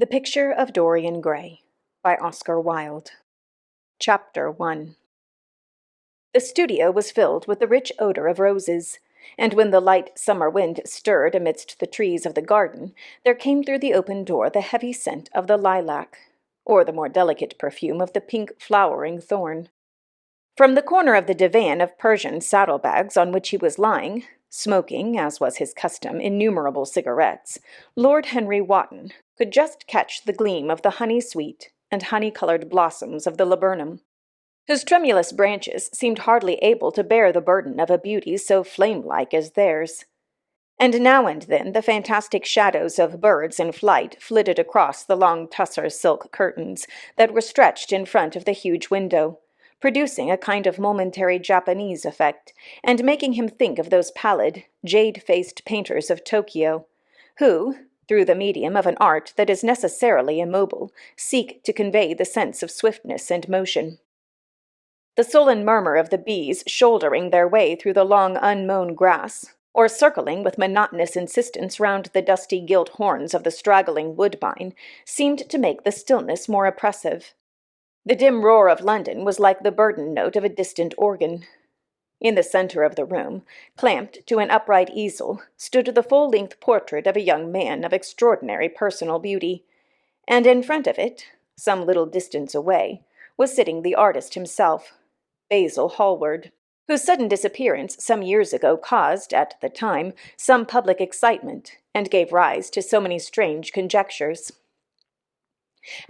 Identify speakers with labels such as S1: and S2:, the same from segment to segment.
S1: The Picture of Dorian Gray by Oscar Wilde. Chapter 1. The studio was filled with the rich odor of roses, and when the light summer wind stirred amidst the trees of the garden, there came through the open door the heavy scent of the lilac, or the more delicate perfume of the pink flowering thorn. From the corner of the divan of Persian saddlebags on which he was lying, smoking, as was his custom, innumerable cigarettes, Lord Henry Wotton could just catch the gleam of the honey-sweet and honey-colored blossoms of the laburnum, whose tremulous branches seemed hardly able to bear the burden of a beauty so flame-like as theirs. And now and then the fantastic shadows of birds in flight flitted across the long tussar silk curtains that were stretched in front of the huge window, producing a kind of momentary Japanese effect, and making him think of those pallid, jade-faced painters of Tokyo, who, through the medium of an art that is necessarily immobile, seek to convey the sense of swiftness and motion. The sullen murmur of the bees shouldering their way through the long unmown grass, or circling with monotonous insistence round the dusty gilt horns of the straggling woodbine, seemed to make the stillness more oppressive. The dim roar of London was like the burden note of a distant organ. In the center of the room, clamped to an upright easel, stood the full-length portrait of a young man of extraordinary personal beauty, and in front of it, some little distance away, was sitting the artist himself, Basil Hallward, whose sudden disappearance some years ago caused, at the time, some public excitement, and gave rise to so many strange conjectures.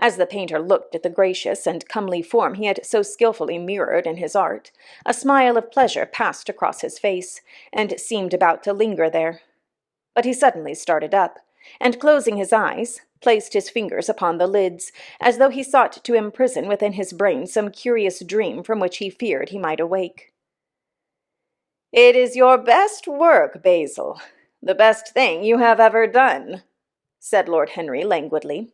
S1: As the painter looked at the gracious and comely form he had so skillfully mirrored in his art, a smile of pleasure passed across his face, and seemed about to linger there. But he suddenly started up, and closing his eyes, placed his fingers upon the lids, as though he sought to imprison within his brain some curious dream from which he feared he might awake. "It is your best work, Basil, the best thing you have ever done," said Lord Henry languidly.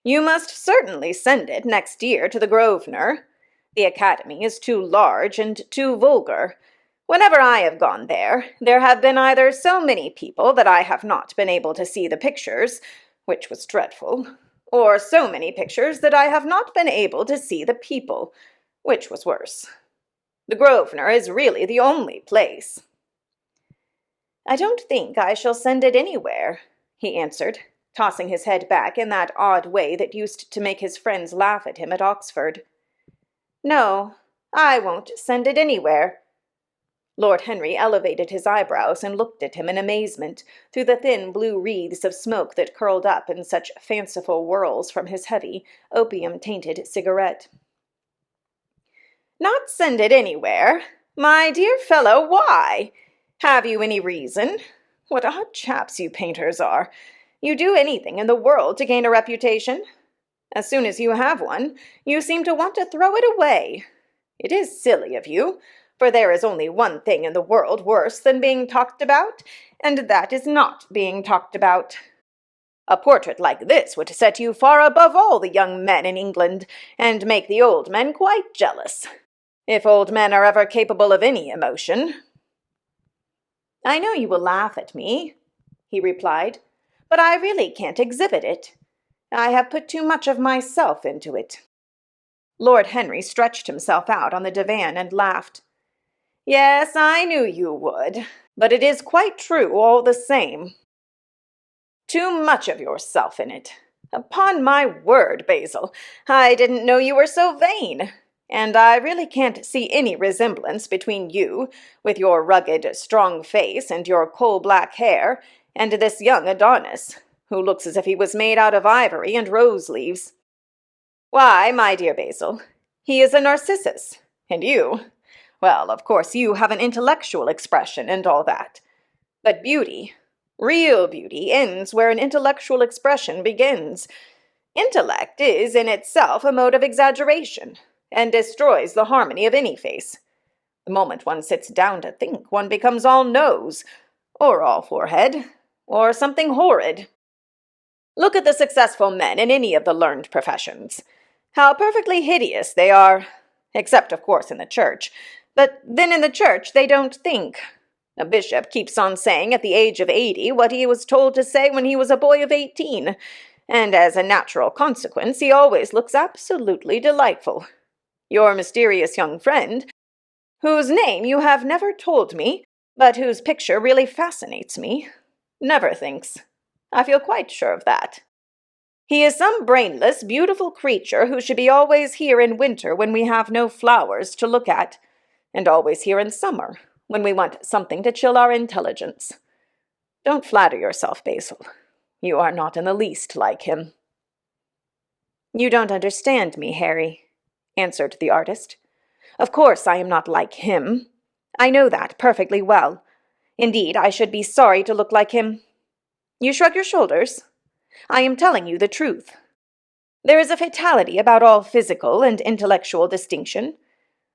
S1: "You must certainly send it next year to the Grosvenor. The Academy is too large and too vulgar. Whenever I have gone there, there have been either so many people that I have not been able to see the pictures, which was dreadful, or so many pictures that I have not been able to see the people, which was worse. The Grosvenor is really the only place." "I don't think I shall send it anywhere," he answered, tossing his head back in that odd way that used to make his friends laugh at him at Oxford. "No, I won't send it anywhere." Lord Henry elevated his eyebrows and looked at him in amazement through the thin blue wreaths of smoke that curled up in such fanciful whirls from his heavy, opium-tainted cigarette. "Not send it anywhere? My dear fellow, why? Have you any reason? What odd chaps you painters are! You do anything in the world to gain a reputation. As soon as you have one, you seem to want to throw it away. It is silly of you, for there is only one thing in the world worse than being talked about, and that is not being talked about. A portrait like this would set you far above all the young men in England, and make the old men quite jealous, if old men are ever capable of any emotion." "I know you will laugh at me," he replied, "but I really can't exhibit it. I have put too much of myself into it." Lord Henry stretched himself out on the divan and laughed. "Yes, I knew you would, but it is quite true all the same. Too much of yourself in it. Upon my word, Basil, I didn't know you were so vain, and I really can't see any resemblance between you, with your rugged, strong face and your coal-black hair, and this young Adonis, who looks as if he was made out of ivory and rose-leaves. Why, my dear Basil, he is a Narcissus, and you— well, of course, you have an intellectual expression and all that. But beauty, real beauty, ends where an intellectual expression begins. Intellect is in itself a mode of exaggeration, and destroys the harmony of any face. The moment one sits down to think, one becomes all nose, or all forehead, or something horrid. Look at the successful men in any of the learned professions. How perfectly hideous they are, except, of course, in the church. But then in the church they don't think. A bishop keeps on saying at the age of 80 what he was told to say when he was a boy of 18, and as a natural consequence he always looks absolutely delightful. Your mysterious young friend, whose name you have never told me, but whose picture really fascinates me, never thinks. I feel quite sure of that. He is some brainless, beautiful creature who should be always here in winter when we have no flowers to look at, and always here in summer when we want something to chill our intelligence. Don't flatter yourself, Basil. You are not in the least like him." "You don't understand me, Harry," answered the artist. "Of course I am not like him. I know that perfectly well. Indeed, I should be sorry to look like him. You shrug your shoulders? I am telling you the truth. There is a fatality about all physical and intellectual distinction,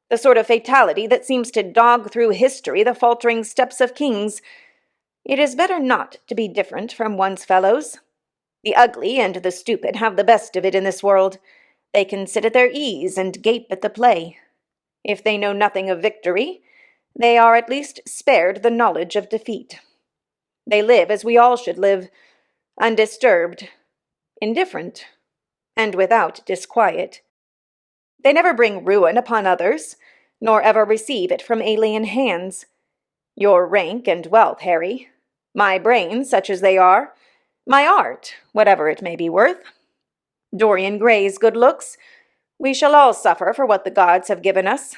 S1: the sort of fatality that seems to dog through history the faltering steps of kings. It is better not to be different from one's fellows. The ugly and the stupid have the best of it in this world. They can sit at their ease and gape at the play. If they know nothing of victory, they are at least spared the knowledge of defeat. They live as we all should live, undisturbed, indifferent, and without disquiet. They never bring ruin upon others, nor ever receive it from alien hands. Your rank and wealth, Harry, my brains, such as they are, my art, whatever it may be worth, Dorian Gray's good looks, we shall all suffer for what the gods have given us.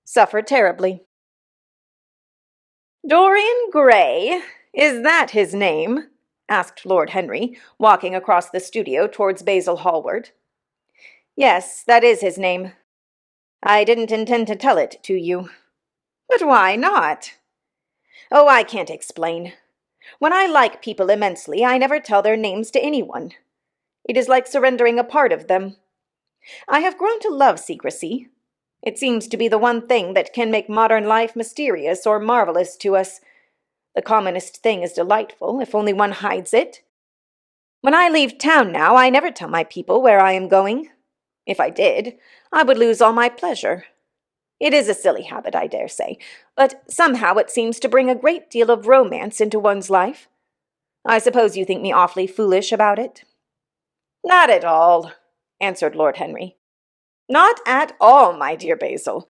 S1: Suffer terribly." "Dorian Gray? Is that his name?" asked Lord Henry, walking across the studio towards Basil Hallward. "Yes, that is his name. I didn't intend to tell it to you." "But why not?" "Oh, I can't explain. When I like people immensely, I never tell their names to anyone. It is like surrendering a part of them. I have grown to love secrecy. It seems to be the one thing that can make modern life mysterious or marvelous to us. The commonest thing is delightful, if only one hides it. When I leave town now, I never tell my people where I am going. If I did, I would lose all my pleasure. It is a silly habit, I dare say, but somehow it seems to bring a great deal of romance into one's life. I suppose you think me awfully foolish about it?" "Not at all," answered Lord Henry. "Not at all, my dear Basil.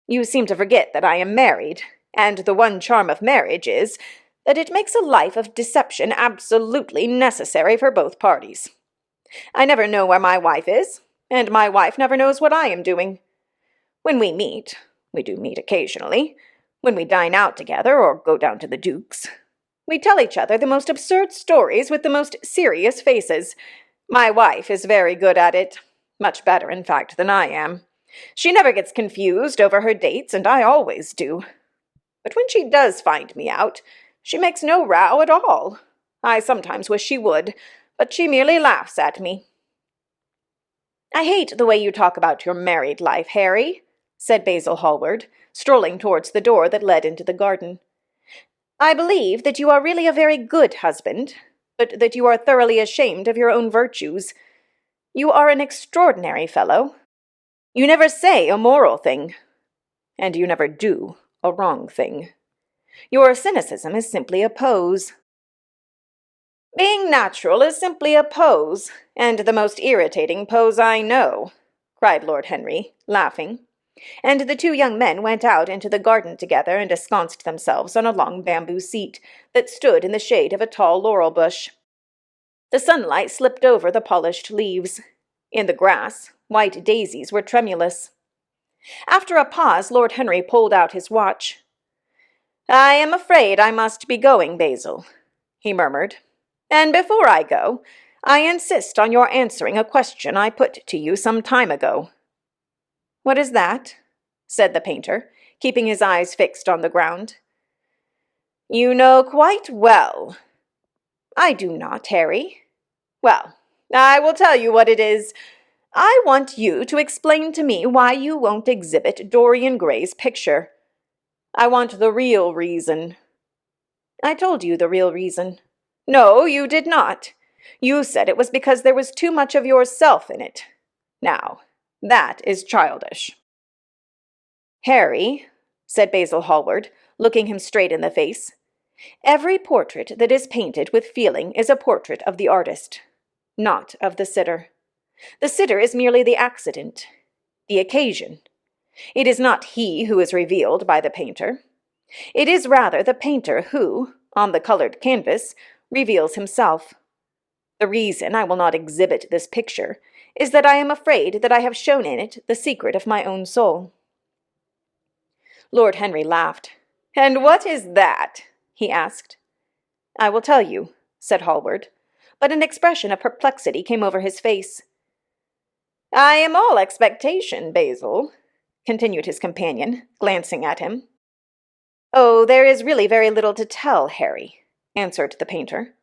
S1: You seem to forget that I am married, and the one charm of marriage is that it makes a life of deception absolutely necessary for both parties. I never know where my wife is, and my wife never knows what I am doing. When we meet, we do meet occasionally, when we dine out together or go down to the Duke's, we tell each other the most absurd stories with the most serious faces. My wife is very good at it, much better, in fact, than I am. She never gets confused over her dates, and I always do. But when she does find me out, she makes no row at all. I sometimes wish she would, but she merely laughs at me." "I hate the way you talk about your married life, Harry," said Basil Hallward, strolling towards the door that led into the garden. "I believe that you are really a very good husband, but that you are thoroughly ashamed of your own virtues. You are an extraordinary fellow. You never say a moral thing, and you never do a wrong thing. Your cynicism is simply a pose." "Being natural is simply a pose, and the most irritating pose I know," cried Lord Henry, laughing, and the two young men went out into the garden together and ensconced themselves on a long bamboo seat that stood in the shade of a tall laurel bush. The sunlight slipped over the polished leaves. In the grass, white daisies were tremulous. After a pause, Lord Henry pulled out his watch. "I am afraid I must be going, Basil," he murmured. "And before I go, I insist on your answering a question I put to you some time ago." "What is that?" said the painter, keeping his eyes fixed on the ground. "You know quite well." "I do not, Harry." "Well, I will tell you what it is. I want you to explain to me why you won't exhibit Dorian Gray's picture. I want the real reason." "I told you the real reason." "No, you did not. You said it was because there was too much of yourself in it. Now, that is childish." "Harry," said Basil Hallward, looking him straight in the face, "every portrait that is painted with feeling is a portrait of the artist. not of the sitter. The sitter is merely the accident, the occasion. It is not he who is revealed by the painter. It is rather the painter who, on the colored canvas, reveals himself. The reason I will not exhibit this picture is that I am afraid that I have shown in it the secret of my own soul." Lord Henry laughed. "And what is that?" he asked. "I will tell you," said Hallward, but an expression of perplexity came over his face. "I am all expectation, Basil," continued his companion, glancing at him. "Oh, there is really very little to tell, Harry," answered the painter,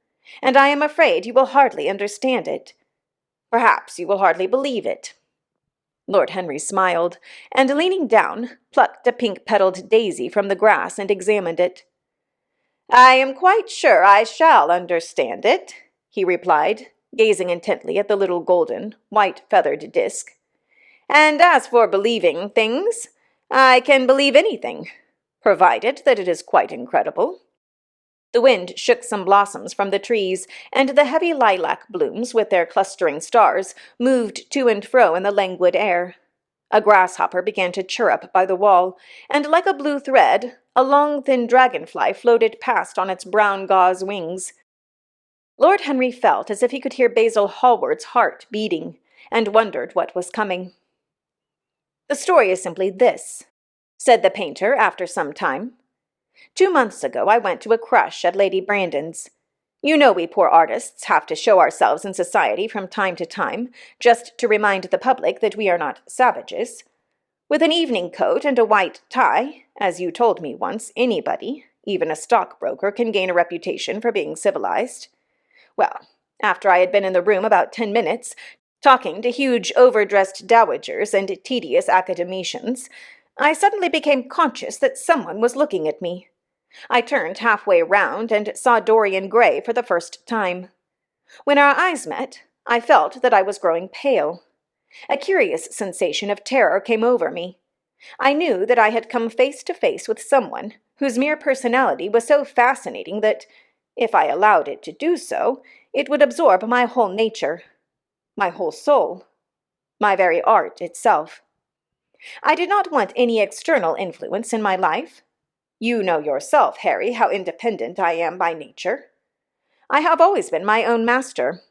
S1: "and I am afraid you will hardly understand it. Perhaps you will hardly believe it." Lord Henry smiled, and leaning down, plucked a pink-petaled daisy from the grass and examined it. "I am quite sure I shall understand it," he replied, gazing intently at the little golden, white-feathered disk. "And as for believing things, I can believe anything, provided that it is quite incredible." The wind shook some blossoms from the trees, and the heavy lilac blooms, with their clustering stars, moved to and fro in the languid air. A grasshopper began to chirrup by the wall, and like a blue thread, a long, thin dragonfly floated past on its brown gauze wings. Lord Henry felt as if he could hear Basil Hallward's heart beating, and wondered what was coming. "The story is simply this," said the painter after some time. "2 months ago I went to a crush at Lady Brandon's. You know we poor artists have to show ourselves in society from time to time, just to remind the public that we are not savages. With an evening coat and a white tie, as you told me once, anybody, even a stockbroker, can gain a reputation for being civilized. Well, after I had been in the room about 10 minutes, talking to huge overdressed dowagers and tedious academicians, I suddenly became conscious that someone was looking at me. I turned halfway round and saw Dorian Gray for the first time. When our eyes met, I felt that I was growing pale. A curious sensation of terror came over me. I knew that I had come face to face with someone whose mere personality was so fascinating that, if I allowed it to do so, it would absorb my whole nature, my whole soul, my very art itself. I did not want any external influence in my life. You know yourself, Harry, how independent I am by nature. I have always been my own master,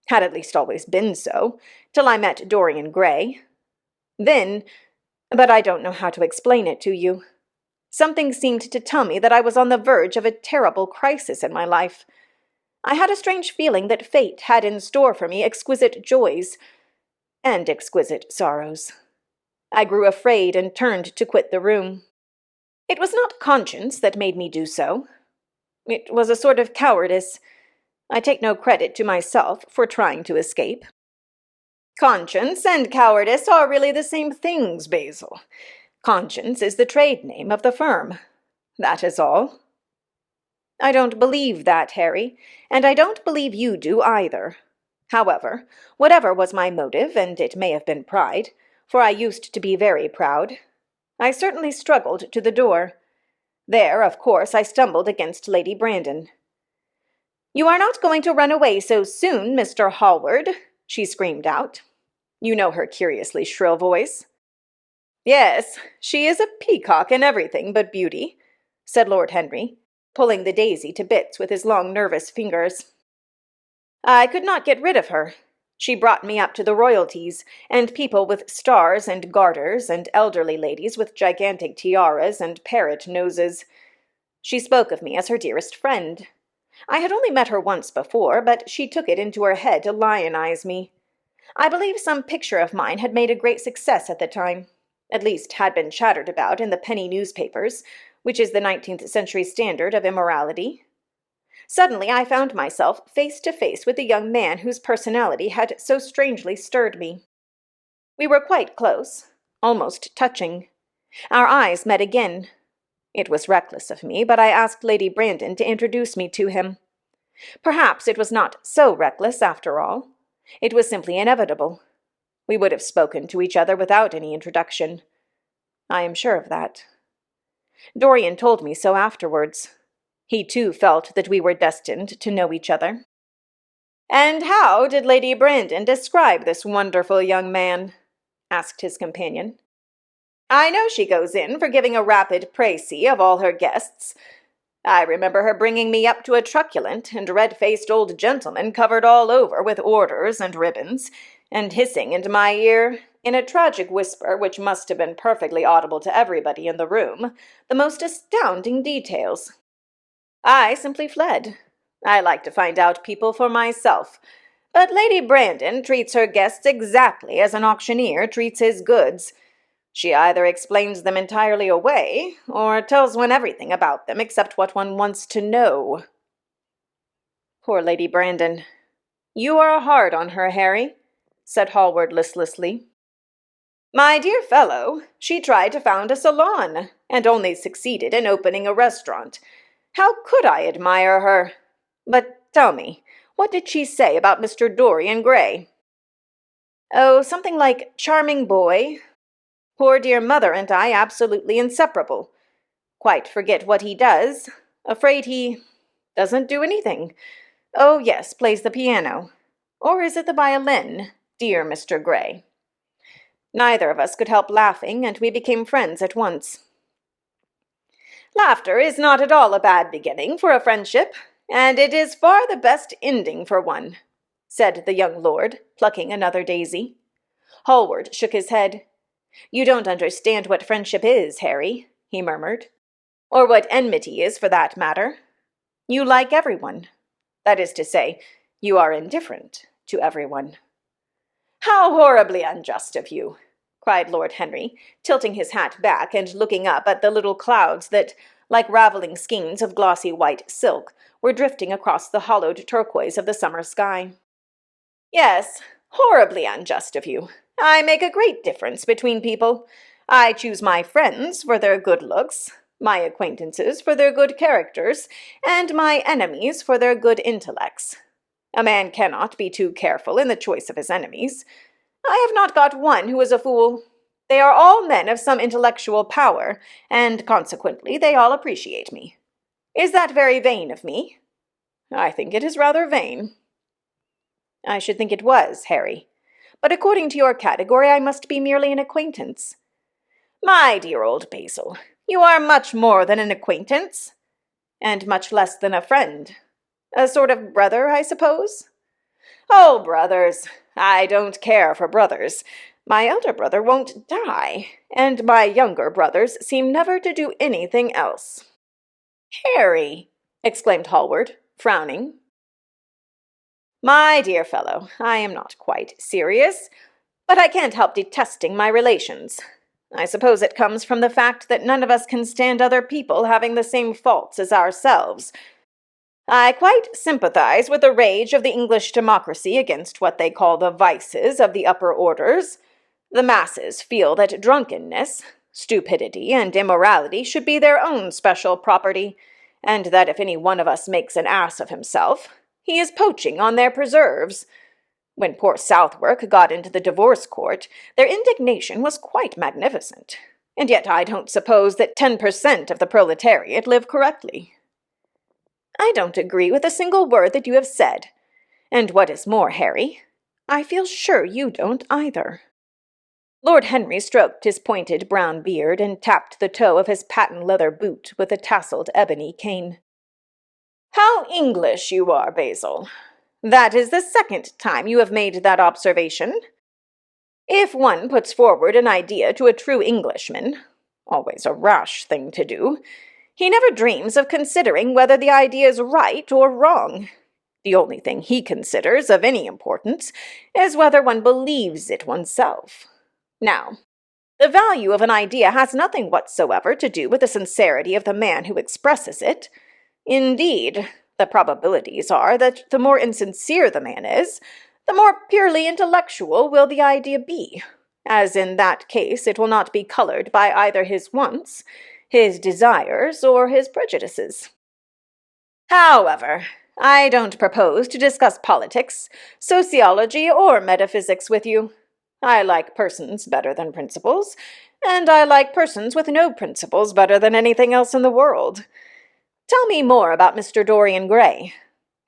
S1: had at least always been so, till I met Dorian Gray. But I don't know how to explain it to you. Something seemed to tell me that I was on the verge of a terrible crisis in my life. I had a strange feeling that fate had in store for me exquisite joys and exquisite sorrows. I grew afraid and turned to quit the room. It was not conscience that made me do so. It was a sort of cowardice. I take no credit to myself for trying to escape. Conscience and cowardice are really the same things, Basil. Conscience is the trade name of the firm. That is all. I don't believe that, Harry, and I don't believe you do either. However, whatever was my motive, and it may have been pride, for I used to be very proud, I certainly struggled to the door. There, of course, I stumbled against Lady Brandon. "You are not going to run away so soon, Mr. Hallward," she screamed out. You know her curiously shrill voice. "Yes, she is a peacock in everything but beauty," said Lord Henry, pulling the daisy to bits with his long nervous fingers. "I could not get rid of her. She brought me up to the royalties, and people with stars and garters, and elderly ladies with gigantic tiaras and parrot noses. She spoke of me as her dearest friend. I had only met her once before, but she took it into her head to lionize me. I believe some picture of mine had made a great success at the time, at least had been chattered about in the penny newspapers, which is the 19th century standard of immorality. Suddenly I found myself face to face with the young man whose personality had so strangely stirred me. We were quite close, almost touching. Our eyes met again. It was reckless of me, but I asked Lady Brandon to introduce me to him. Perhaps it was not so reckless after all. It was simply inevitable. We would have spoken to each other without any introduction. I am sure of that. Dorian told me so afterwards. He too felt that we were destined to know each other. "And how did Lady Brandon describe this wonderful young man?" asked his companion. "I know she goes in for giving a rapid précis of all her guests. I remember her bringing me up to a truculent and red-faced old gentleman covered all over with orders and ribbons, and hissing into my ear, in a tragic whisper which must have been perfectly audible to everybody in the room, the most astounding details. I simply fled. I like to find out people for myself. But Lady Brandon treats her guests exactly as an auctioneer treats his goods. She either explains them entirely away, or tells one everything about them except what one wants to know." "Poor Lady Brandon. You are hard on her, Harry," said Hallward listlessly. "My dear fellow, she tried to found a salon, and only succeeded in opening a restaurant. How could I admire her? But tell me, what did she say about Mr. Dorian Gray?" "Oh, something like charming boy. Poor dear mother and I absolutely inseparable. Quite forget what he does. Afraid he doesn't do anything. Oh, yes, plays the piano. Or is it the violin, dear Mr. Gray?" Neither of us could help laughing, and we became friends at once. "Laughter is not at all a bad beginning for a friendship, and it is far the best ending for one," said the young lord, plucking another daisy. Hallward shook his head. "You don't understand what friendship is, Harry," he murmured. "Or what enmity is, for that matter. You like everyone. That is to say, you are indifferent to everyone." "How horribly unjust of you!" cried Lord Henry, tilting his hat back and looking up at the little clouds that, like raveling skeins of glossy white silk, were drifting across the hollowed turquoise of the summer sky. "Yes, horribly unjust of you. I make a great difference between people. I choose my friends for their good looks, my acquaintances for their good characters, and my enemies for their good intellects. A man cannot be too careful in the choice of his enemies. I have not got one who is a fool. They are all men of some intellectual power, and consequently they all appreciate me. Is that very vain of me? I think it is rather vain." "I should think it was, Harry. But according to your category, I must be merely an acquaintance." "My dear old Basil, you are much more than an acquaintance." "And much less than a friend. A sort of brother, I suppose?" "Oh, brothers! I don't care for brothers. My elder brother won't die, and my younger brothers seem never to do anything else." "Harry!" exclaimed Hallward, frowning. "My dear fellow, I am not quite serious, but I can't help detesting my relations. I suppose it comes from the fact that none of us can stand other people having the same faults as ourselves. I quite sympathize with the rage of the English democracy against what they call the vices of the upper orders. The masses feel that drunkenness, stupidity, and immorality should be their own special property, and that if any one of us makes an ass of himself, he is poaching on their preserves. When poor Southwark got into the divorce court, their indignation was quite magnificent, and yet I don't suppose that 10% of the proletariat live correctly." "I don't agree with a single word that you have said. And what is more, Harry, I feel sure you don't either." Lord Henry stroked his pointed brown beard and tapped the toe of his patent leather boot with a tasseled ebony cane. "How English you are, Basil! That is the second time you have made that observation. If one puts forward an idea to a true Englishman, always a rash thing to do, he never dreams of considering whether the idea is right or wrong. The only thing he considers of any importance is whether one believes it oneself. Now, the value of an idea has nothing whatsoever to do with the sincerity of the man who expresses it. Indeed, the probabilities are that the more insincere the man is, the more purely intellectual will the idea be, as in that case it will not be colored by either his wants, his desires, or his prejudices. However, I don't propose to discuss politics, sociology, or metaphysics with you. I like persons better than principles, and I like persons with no principles better than anything else in the world. Tell me more about Mr. Dorian Gray.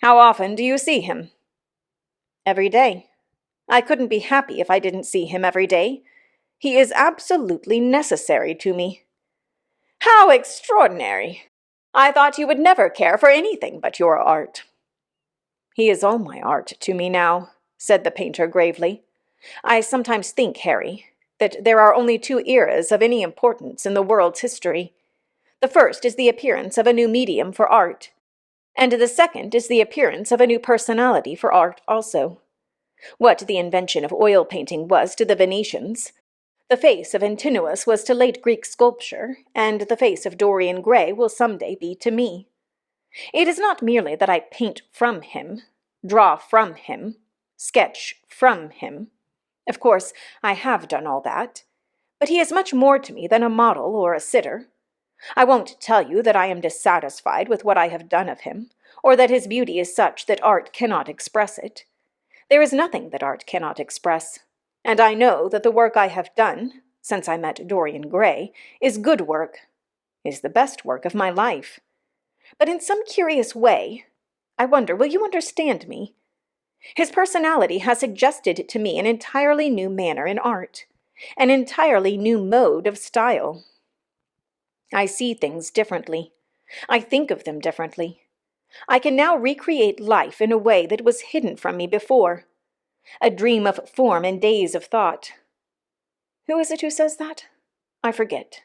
S1: How often do you see him?" Every day. I couldn't be happy if I didn't see him every day. He is absolutely necessary to me." "How extraordinary! I thought you would never care for anything but your art." "He is all my art to me now," said the painter gravely. "I sometimes think, Harry, that there are only two eras of any importance in the world's history. The first is the appearance of a new medium for art, and the second is the appearance of a new personality for art also. What the invention of oil painting was to the Venetians, the face of Antinous was to late Greek sculpture, and the face of Dorian Gray will some day be to me. It is not merely that I paint from him, draw from him, sketch from him. Of course, I have done all that, but he is much more to me than a model or a sitter. I won't tell you that I am dissatisfied with what I have done of him, or that his beauty is such that art cannot express it. There is nothing that art cannot express, and I know that the work I have done, since I met Dorian Gray, is good work, is the best work of my life. But in some curious way, I wonder, will you understand me? His personality has suggested to me an entirely new manner in art, an entirely new mode of style. I see things differently. I think of them differently. I can now recreate life in a way that was hidden from me before. A dream of form and days of thought. Who is it who says that? I forget.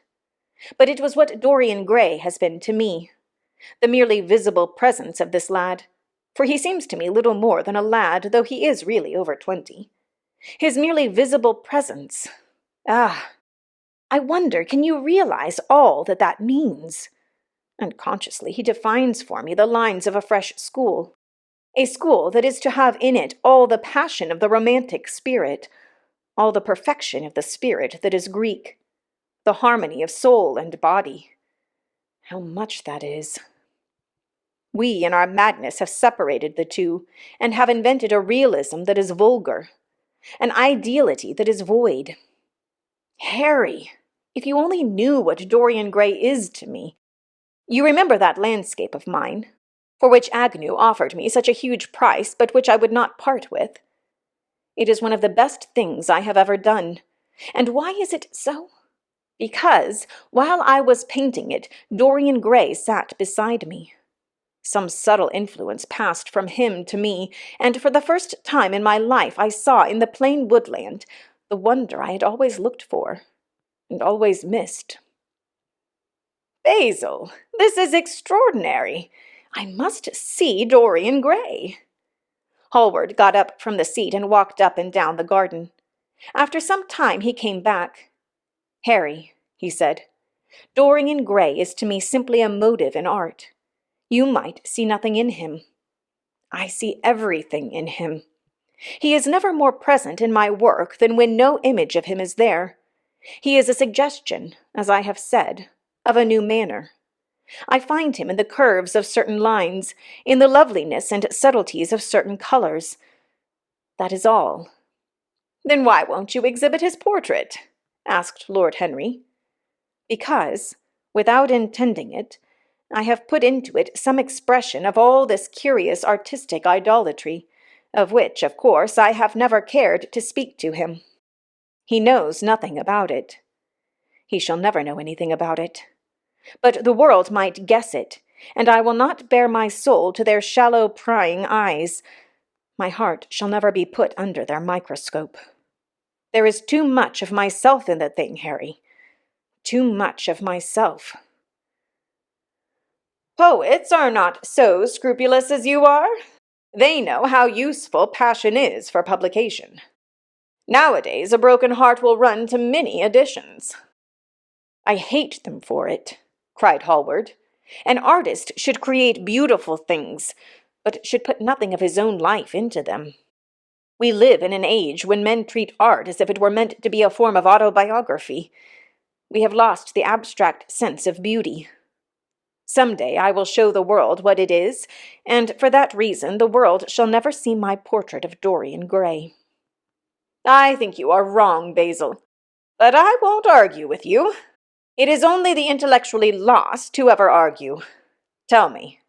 S1: But it was what Dorian Gray has been to me. The merely visible presence of this lad, for he seems to me little more than a lad, though he is really over 20. His merely visible presence. Ah! I wonder, can you realize all that that means? Unconsciously, he defines for me the lines of a fresh school. A school that is to have in it all the passion of the romantic spirit, all the perfection of the spirit that is Greek, the harmony of soul and body. How much that is! We, in our madness, have separated the two, and have invented a realism that is vulgar, an ideality that is void. Harry, if you only knew what Dorian Gray is to me! You remember that landscape of mine, for which Agnew offered me such a huge price, but which I would not part with? It is one of the best things I have ever done. And why is it so? Because, while I was painting it, Dorian Gray sat beside me. Some subtle influence passed from him to me, and for the first time in my life I saw in the plain woodland the wonder I had always looked for, and always missed. Basil, this is extraordinary. I must see Dorian Gray. Hallward got up from the seat and walked up and down the garden. After some time he came back. Harry, he said, Dorian Gray is to me simply a motive in art. You might see nothing in him. I see everything in him. He is never more present in my work than when no image of him is there. He is a suggestion, as I have said, of a new manner. I find him in the curves of certain lines, in the loveliness and subtleties of certain colors. That is all. Then why won't you exhibit his portrait? Asked Lord Henry. Because, without intending it, I have put into it some expression of all this curious artistic idolatry, of which, of course, I have never cared to speak to him. He knows nothing about it. He shall never know anything about it. But the world might guess it, and I will not bare my soul to their shallow prying eyes. My heart shall never be put under their microscope. There is too much of myself in the thing, Harry. Too much of myself. Poets are not so scrupulous as you are. They know how useful passion is for publication. Nowadays, a broken heart will run to many editions. I hate them for it, cried Hallward. An artist should create beautiful things, but should put nothing of his own life into them. We live in an age when men treat art as if it were meant to be a form of autobiography. We have lost the abstract sense of beauty. Some day I will show the world what it is, and for that reason the world shall never see my portrait of Dorian Gray. I think you are wrong, Basil, but I won't argue with you. It is only the intellectually lost who ever argue. Tell me,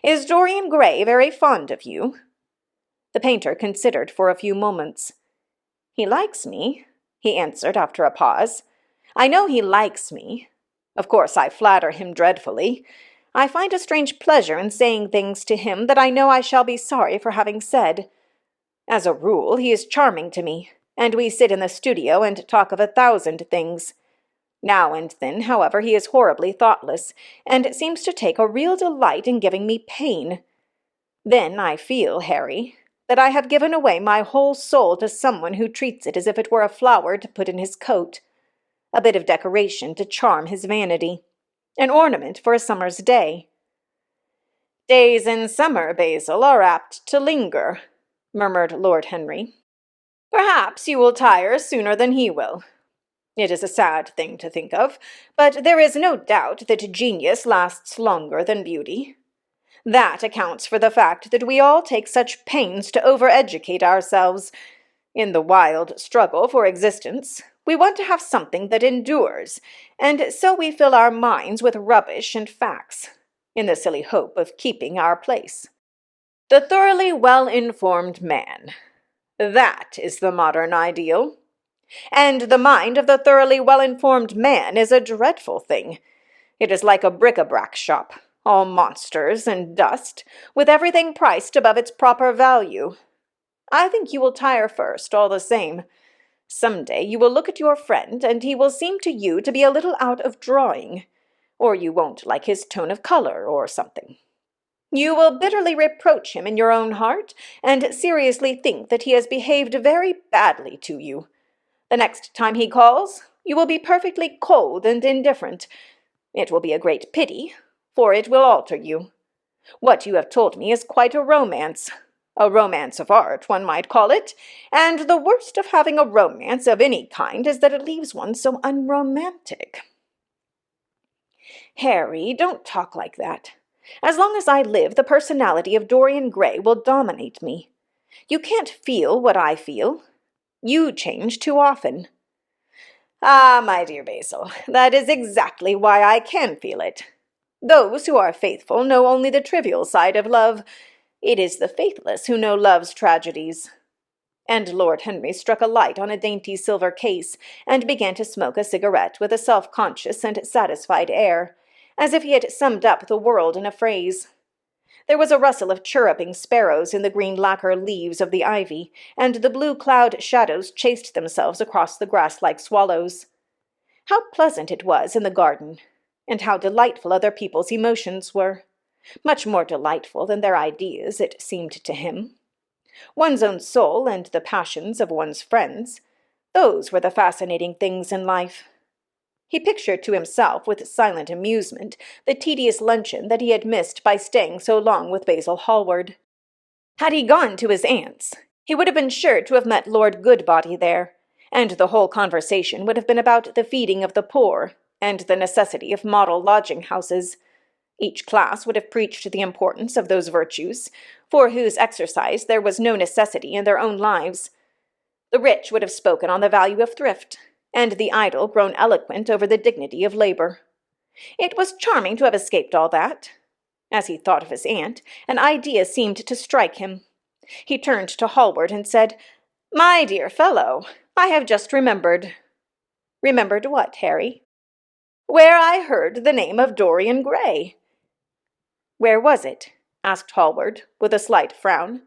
S1: is Dorian Gray very fond of you? The painter considered for a few moments. "He likes me," he answered after a pause. "I know he likes me. Of course I flatter him dreadfully. I find a strange pleasure in saying things to him that I know I shall be sorry for having said. As a rule, he is charming to me, and we sit in the studio and talk of 1,000 things. Now and then, however, he is horribly thoughtless, and seems to take a real delight in giving me pain. Then I feel, Harry, that I have given away my whole soul to someone who treats it as if it were a flower to put in his coat, a bit of decoration to charm his vanity, an ornament for a summer's day." "Days in summer, Basil, are apt to linger," murmured Lord Henry. "Perhaps you will tire sooner than he will. It is a sad thing to think of, but there is no doubt that genius lasts longer than beauty. That accounts for the fact that we all take such pains to over-educate ourselves. In the wild struggle for existence, we want to have something that endures, and so we fill our minds with rubbish and facts, in the silly hope of keeping our place. The thoroughly well-informed man. That is the modern ideal. And the mind of the thoroughly well-informed man is a dreadful thing. It is like a bric-a-brac shop, all monsters and dust, with everything priced above its proper value. I think you will tire first, all the same. Some day you will look at your friend, and he will seem to you to be a little out of drawing, or you won't like his tone of color, or something. You will bitterly reproach him in your own heart, and seriously think that he has behaved very badly to you. The next time he calls, you will be perfectly cold and indifferent. It will be a great pity, for it will alter you. What you have told me is quite a romance of art, one might call it, and the worst of having a romance of any kind is that it leaves one so unromantic." "Harry, don't talk like that. As long as I live, the personality of Dorian Gray will dominate me. You can't feel what I feel. You change too often." "Ah, my dear Basil, that is exactly why I can feel it. Those who are faithful know only the trivial side of love. It is the faithless who know love's tragedies." And Lord Henry struck a light on a dainty silver case, and began to smoke a cigarette with a self-conscious and satisfied air, as if he had summed up the world in a phrase. There was a rustle of chirruping sparrows in the green lacquer leaves of the ivy, and the blue cloud shadows chased themselves across the grass like swallows. How pleasant it was in the garden, and how delightful other people's emotions were. Much more delightful than their ideas, it seemed to him. One's own soul and the passions of one's friends, those were the fascinating things in life. He pictured to himself with silent amusement the tedious luncheon that he had missed by staying so long with Basil Hallward. Had he gone to his aunt's, he would have been sure to have met Lord Goodbody there, and the whole conversation would have been about the feeding of the poor, and the necessity of model lodging-houses. Each class would have preached the importance of those virtues, for whose exercise there was no necessity in their own lives. The rich would have spoken on the value of thrift, and the idle grown eloquent over the dignity of labor. It was charming to have escaped all that. As he thought of his aunt, an idea seemed to strike him. He turned to Hallward and said, "My dear fellow, I have just remembered." "Remembered what, Harry?" "Where I heard the name of Dorian Gray." "Where was it?" asked Hallward, with a slight frown.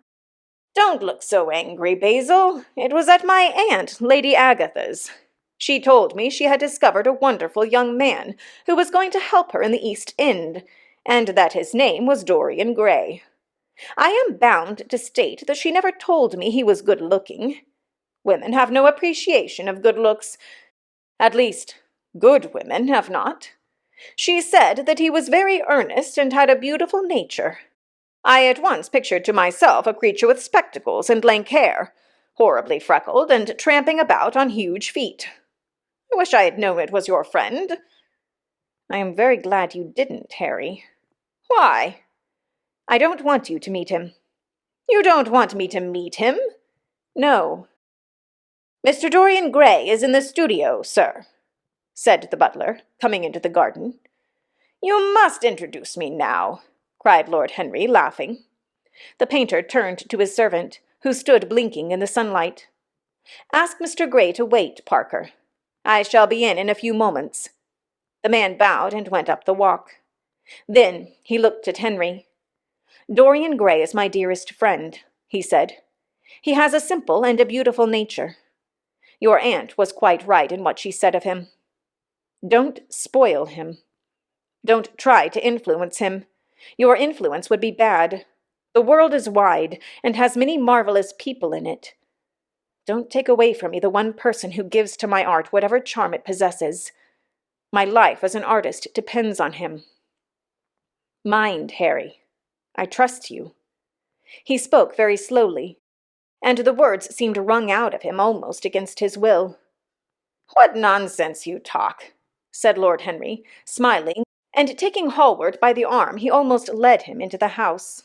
S1: "Don't look so angry, Basil. It was at my aunt, Lady Agatha's. She told me she had discovered a wonderful young man who was going to help her in the East End, and that his name was Dorian Gray. I am bound to state that she never told me he was good-looking. Women have no appreciation of good looks. At least, good women have not. She said that he was very earnest and had a beautiful nature. I at once pictured to myself a creature with spectacles and lank hair, horribly freckled and tramping about on huge feet. I wish I had known it was your friend." "I am very glad you didn't, Harry." "Why?" "I don't want you to meet him." "You don't want me to meet him?" "No." "Mr. Dorian Gray is in the studio, sir," said the butler, coming into the garden. "You must introduce me now," cried Lord Henry, laughing. The painter turned to his servant, who stood blinking in the sunlight. "Ask Mr. Gray to wait, Parker. I shall be in a few moments." The man bowed and went up the walk. Then he looked at Henry. "Dorian Gray is my dearest friend," he said. "He has a simple and a beautiful nature. Your aunt was quite right in what she said of him. Don't spoil him. Don't try to influence him. Your influence would be bad. The world is wide, and has many marvelous people in it. Don't take away from me the one person who gives to my art whatever charm it possesses. My life as an artist depends on him. Mind, Harry. I trust you." He spoke very slowly, and the words seemed wrung out of him almost against his will. "What nonsense you talk," said Lord Henry, smiling, and taking Hallward by the arm he almost led him into the house.